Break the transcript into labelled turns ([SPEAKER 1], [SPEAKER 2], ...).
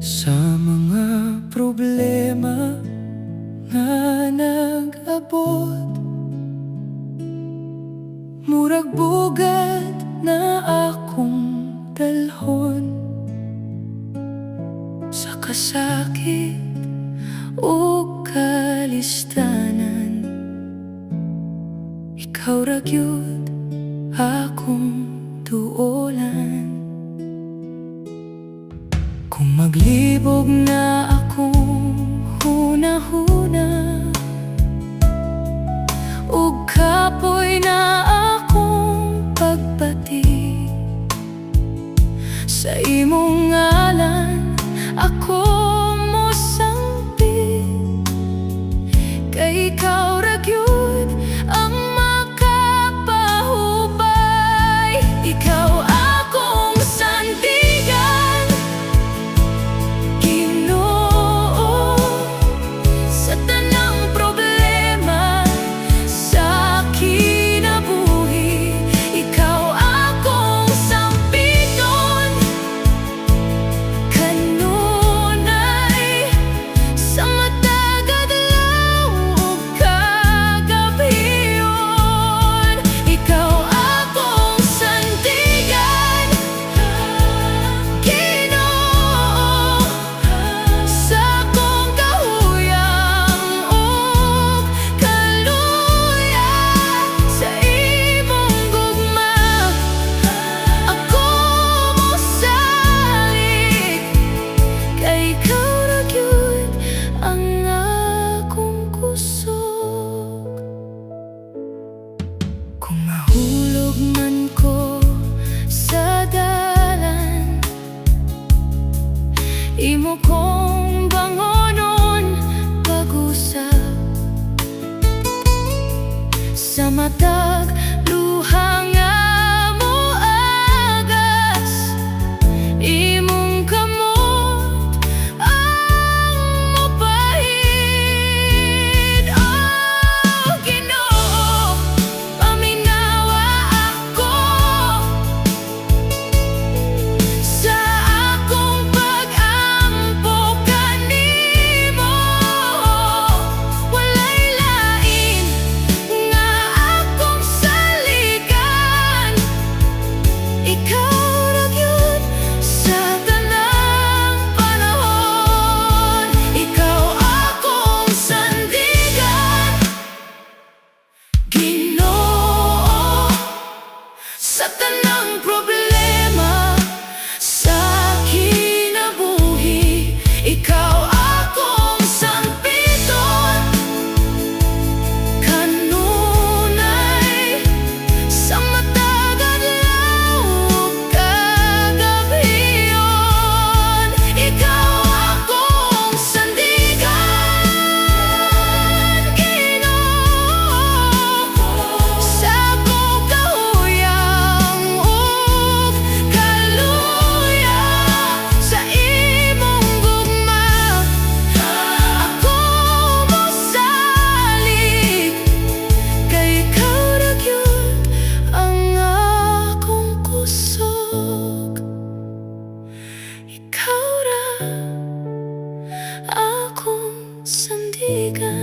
[SPEAKER 1] Sa mga problema nga nag-abot, murag bugad na akong dalhon. Sa kasakit o kalistanan, ikaw ra gyud akong duolan. Kung maglibog na akong hunahuna, ug kapoy na akong pagpati, sa imong ngalan ako mosampi. Kay ikaw ra gyud ang makapahubay. Ikaw akong sandigan, Ginoo, sa tanang problema sa kinabuhi. Ikaw akong sampiton, kanunay sa matag adlaw ug kagabhion. Ikaw akong sandigan, Ginoo, sa akong kahuyang ug kaluya. Sa imong gugma ako mosalig, kay ikaw ra gyud ang akong kusog. Kung mahulog man ko sa dalan, imo kong bangonon pag-usap. Sa matag luha nga moagas, imong kamot ang mopahid. Oh Ginoo, paminawa ako sa akong pag-ampo kanimo. Walay lain nga akong saligan, ikaw ra gyud sa tanang panahon. Ikaw akong sandigan, Ginoo, sa tanang problema sa kinabuhi. Ikaw akong sampiton, kanunay sa matag adlaw ug kagabhion. Ikaw akong sandigan, Ginoo, sa akong kahuyang ug kaluya. Sa imong gugma ako mosalig, kay ikaw ra gyud ang akong kusog. Ikaw ra akong sandigan.